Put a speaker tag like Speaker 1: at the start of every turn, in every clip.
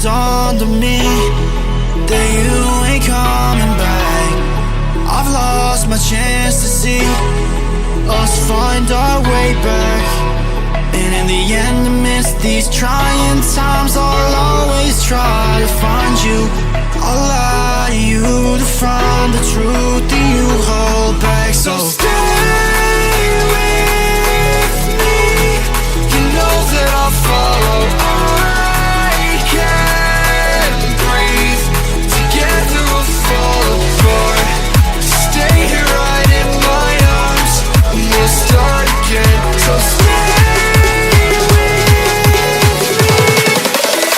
Speaker 1: just dawned on me that you ain't coming back. I've lost my chance to see us find our way back. And in the end, amidst these trying times, I'll always try to find you. I'll lie to you to find the truth that you hold back. So stay with me. You know that I'll follow. I can't breathe. Together we'll fall apart. Stay here right in my arms, and we'll start again. So stay with me.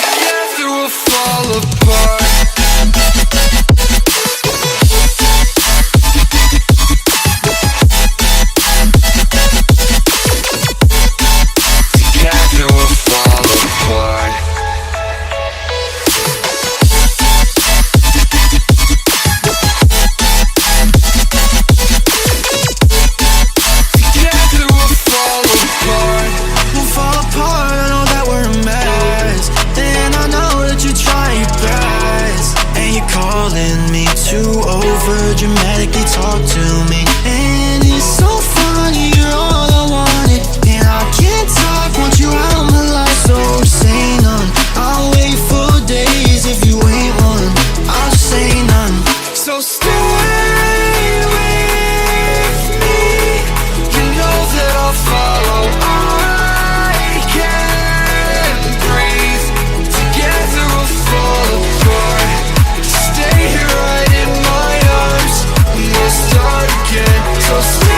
Speaker 1: Together we'll fall apart. Dramatically talk to me, and it's so funny, you're all I wanted, and I can't talk, want you out of my life, so say none. I'll wait for days if you ain't one, I'll just say none. So stay with me. You know that I'll follow. I can't breathe. Together we'll fall apart. Stay here right in my arms, we'll start again. So stay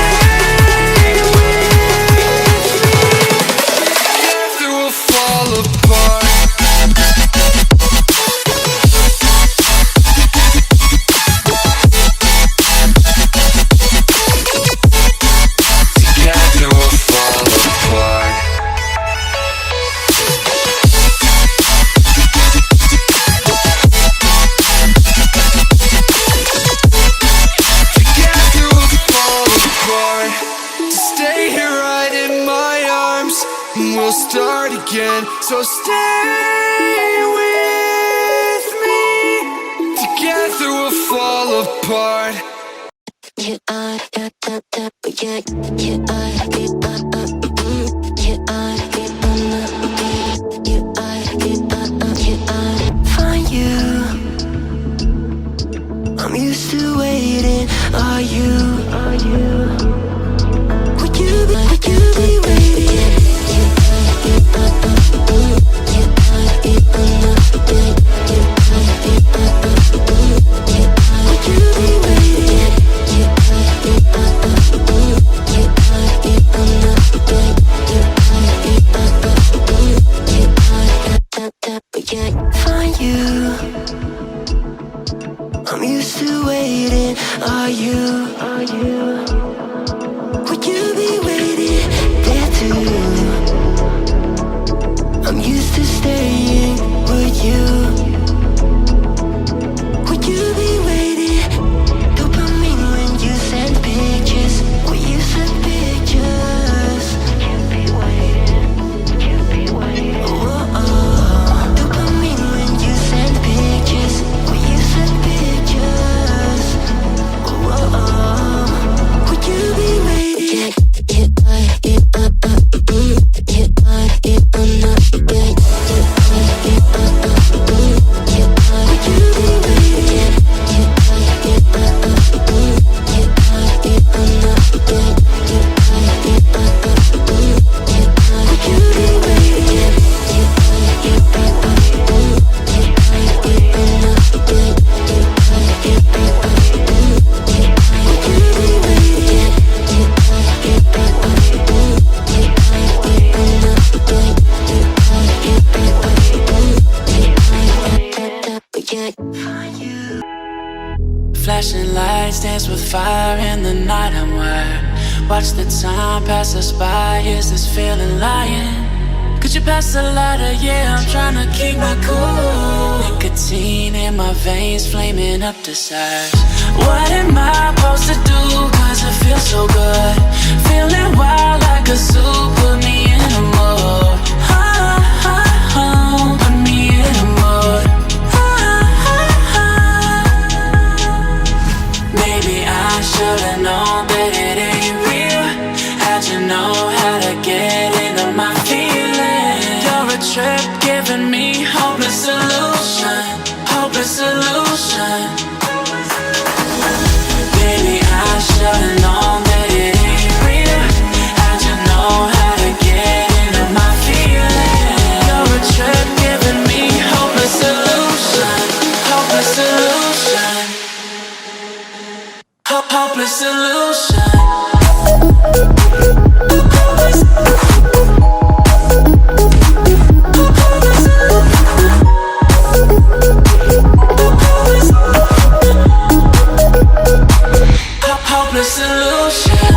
Speaker 1: with me. Together we'll fall apart. Together we'll fall apart. Stay here right in my arms, and we'll start again. So stay with me. Together we'll fall apart.
Speaker 2: Find you. I'm used to waiting. Are you? Would you be waiting? Find you. I'm used to waiting. Are you? Would you be waiting there too? I'm used to staying. Would you? Would you be waiting? Dopamine when you send pictures. When you send pictures. You'd be waiting. Oh. Dopamine when you send pictures. When you send pictures. Oh. Would you be waiting?
Speaker 3: Flashing lights dance with fire in the night. I'm wired. Watch the time pass us by. Is this feeling lying? Could you pass the lighter? Yeah, I'm trying to keep my cool. Nicotine in my veins, flaming up desires. What am I supposed to do? Cause it feels so good. Feeling wild like a zoo. Put me in a mood. Put me in a mood. know how to get into my feelings. You're a trip giving me hopeless solution, hopeless solution. Baby, I should've known that it ain't real. How'd you know how to get into my feelings? You're a trip giving me hopeless solution, hopeless solution, hopeless solution. Hopeless solution.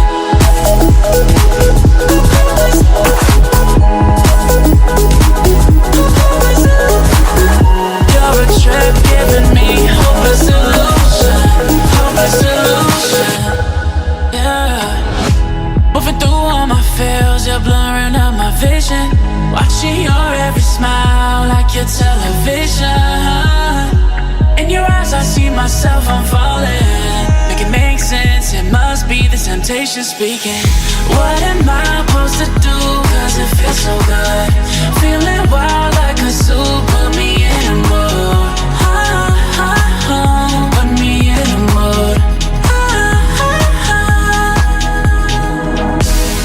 Speaker 3: You're a trip giving me hopeless solution, hopeless solution. Yeah. Moving through all my feels, you're blurring out my vision. Watching your every smile like your television. In your eyes I see myself, I'm falling. Make it make sense, it must be the temptation speaking. What am I supposed to do, cause it feels so good. Feeling wild like a zoo, put me in a mood. Put me in a mood.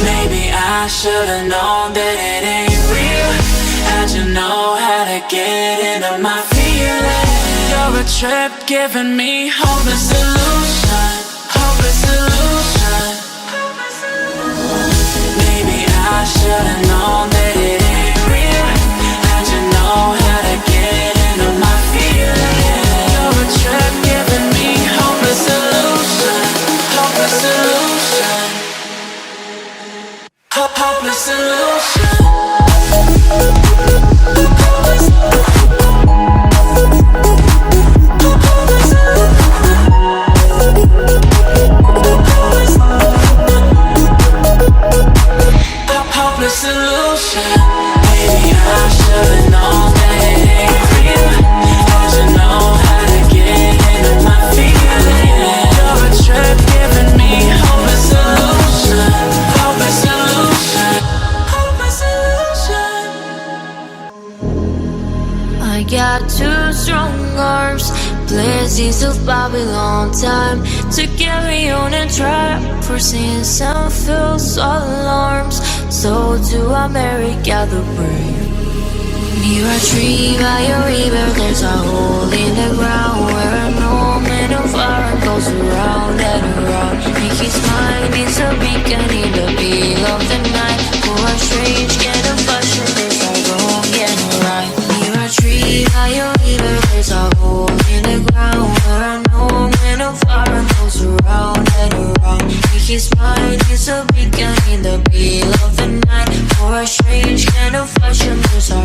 Speaker 3: Maybe I should've known that it ain't real. How'd you know how to get into my feelings? You're a trip giving me hopeless solution, hopeless solution. Maybe I should've known that it ain't real. How'd you know how to get into my feelings? You're a trip giving me hopeless solution, hopeless solution, hopeless solution. Hopeless solution. Maybe I should've known that it ain't real. How'd you know how to get into my feelings? You're a trip giving me hopeless solution, hopeless solution, hopeless solution.
Speaker 2: I got two strong arms, blazing of Babylon time to carry on and try. Foreseeing some false alarms, so to America the brave. Near a tree by a river, there's a hole in the ground where an old man of fire goes around and around. In his mind is a beacon in the middle of the night. For a strange kind of fashion, there's a wrong and a right. Near a tree by a river, there's a hole in the ground where an old man of fire goes around and around. In his mind is a beacon in the middle of the night. For a strange kind of fashion, there's a